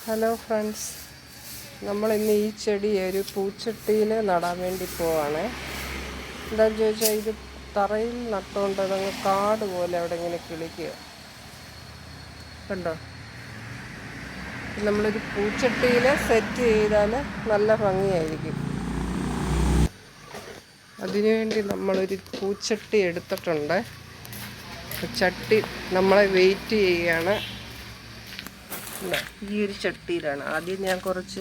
Hello friends, നമ്മളിന്ന് ഈ ചെടി ഒരു പൂച്ചട്ടിയിൽ നടാൻ വേണ്ടി പോവാണ്. എന്താണെന്ന് ചോദിച്ചാൽ ഇത് തറയിൽ നട്ടുകൊണ്ട് അതങ്ങ് കാട് പോലെ അവിടെ ഇങ്ങനെ കിളിക്കുക കണ്ടോ. നമ്മളൊരു പൂച്ചട്ടിയിൽ സെറ്റ് ചെയ്താൽ നല്ല ഭംഗിയായിരിക്കും. അതിനുവേണ്ടി നമ്മളൊരു പൂച്ചട്ടി എടുത്തിട്ടുണ്ട്. ചട്ടി നമ്മളെ വെയിറ്റ് ചെയ്യുകയാണ്. ഈ ഒരു ചട്ടിയിലാണ് ആദ്യം ഞാൻ കുറച്ച്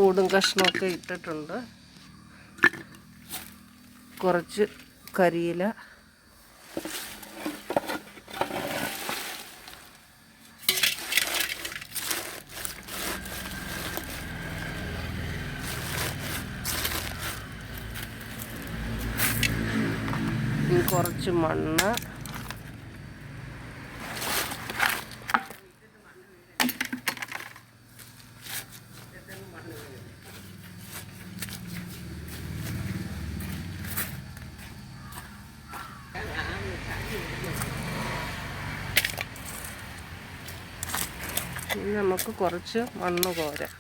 ഓടും കഷ്ണമൊക്കെ ഇട്ടിട്ടുണ്ട്. കുറച്ച് കരിയില, കുറച്ച് മണ്ണ്, നമുക്ക് കുറച്ച് മണ്ണ് കോരാം.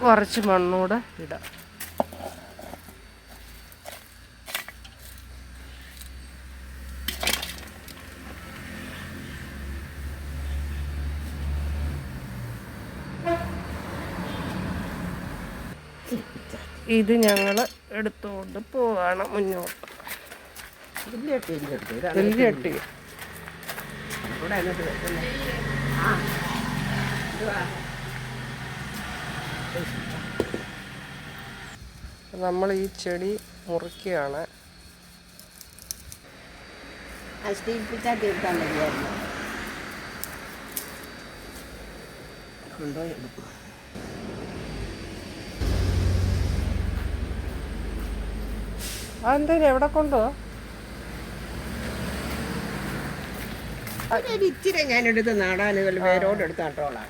കുറച്ച് മണ്ണൂടെ ഇടാം. ഇത് ഞങ്ങൾ എടുത്തുകൊണ്ട് പോവാണ് മുന്നോട്ട്. വലിയ ചട്ടി നമ്മൾ ഈ ചെടി മുറിക്കുകയാണ്. അതെന്തിനാ എവിടെ കൊണ്ടുപോവാ? ഇച്ചിരി ഞാനെടുത്ത് നടാൻ വേരോട് എടുത്ത് നട്ടോളാം.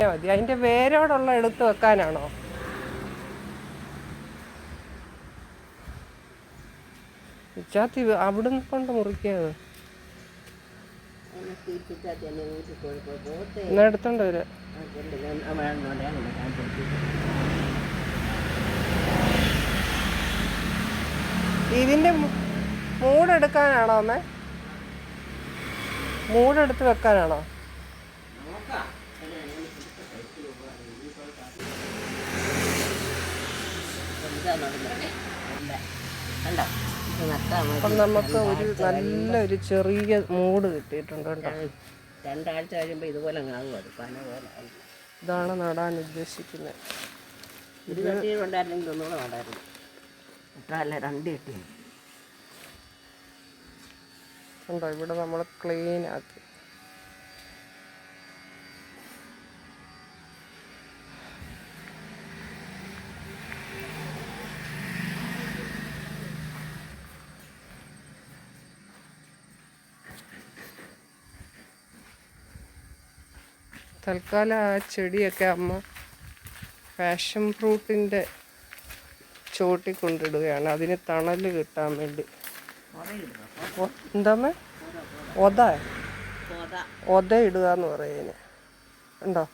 മതി. അതിന്റെ വേരോടുള്ള എടുത്ത് വെക്കാനാണോ? ഇച്ചാത്തി അവിടുന്ന് കൊണ്ട് മുറിക്കാത് എന്നാ എടുത്തോണ്ട് വരാ. ഇതിന്റെ മൂടെടുക്കാനാണോ അമ്മേ? മൂടെടുത്ത് വെക്കാനാണോ? അപ്പം നമുക്ക് ഒരു നല്ലൊരു ചെറിയ മൂട് കിട്ടിയിട്ടുണ്ട് കേട്ടോ. 2 ആഴ്ച കഴിയുമ്പോൾ ഇതുപോലെ ആകും. അത് പന പോലെ. ഇതാണ് നടാൻ ഉദ്ദേശിക്കുന്നത്. ഇത് ചട്ടിയിലുണ്ടായിരുന്നെങ്കിൽ ഒന്നുകൂടെ നടായിരുന്നു. അല്ല 2 ചട്ടി ഉണ്ടോ. ഇവിടെ നമ്മൾ ക്ലീൻ ആക്കി. തൽക്കാലം ആ ചെടിയൊക്കെ അമ്മ പാഷൻ ഫ്രൂട്ടിൻ്റെ ചോട്ടിൽ കൊണ്ടിടുകയാണ്. അതിന് തണൽ കിട്ടാൻ വേണ്ടി. എന്താ ഒത ഇടുക എന്ന് പറയുന്നതിന് ഉണ്ടോ.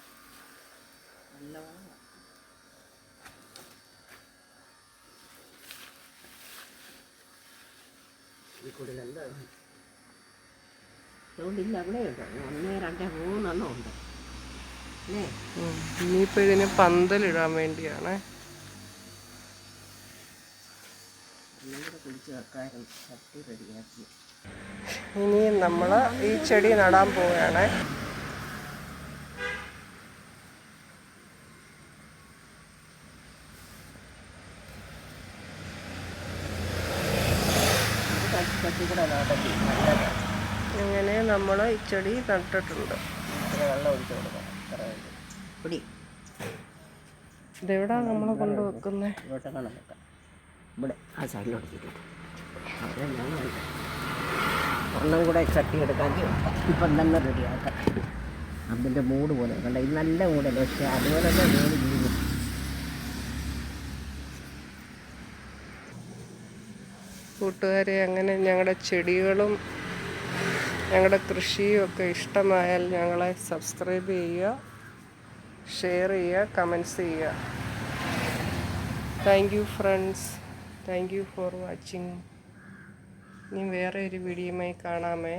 ഇനിയിപ്പോൾ ഇതിന് പന്തലിടാൻ വേണ്ടിയാണ്. ഇനി നമ്മൾ ഈ ചെടി നടാൻ പോവുകയാണ്. ചട്ടി കൂടെ നടത്തി നല്ലത്. അങ്ങനെ നമ്മൾ ഈ ചെടി നട്ടിട്ടുണ്ട്. ഇത്ര വെള്ളം ഒഴിച്ച് കൊടുക്കണം. ഇത്ര വേണ്ടി പിടി ഇതെവിടാ നമ്മൾ കൊണ്ട് വെക്കുന്നത്? ഇങ്ങോട്ട് കാണാൻ വെക്കാം. ഇവിടെ ആ സൈഡിലോട്ട് ചുറ്റിട്ട് അവിടെ ഞാൻ ഒരെണ്ണം കൂടെ ചട്ടി എടുക്കാൻ ഇപ്പം തന്നെ റെഡിയാക്കാം. അതിൻ്റെ മൂട് പോലെ കണ്ട, ഇത് നല്ല മൂടല്ല, പക്ഷേ അതുപോലെ തന്നെ മൂട് വീഴും. കൂട്ടുകാരെ, അങ്ങനെ ഞങ്ങളുടെ ചെടികളും ഞങ്ങളുടെ കൃഷിയും ഒക്കെ ഇഷ്ടമായാൽ ഞങ്ങളെ സബ്സ്ക്രൈബ് ചെയ്യുക, ഷെയർ ചെയ്യുക, കമൻറ്റ്സ് ചെയ്യുക. Thank you friends, thank you for watching. ഇനി വേറെ ഒരു വീഡിയോയുമായി കാണാമേ.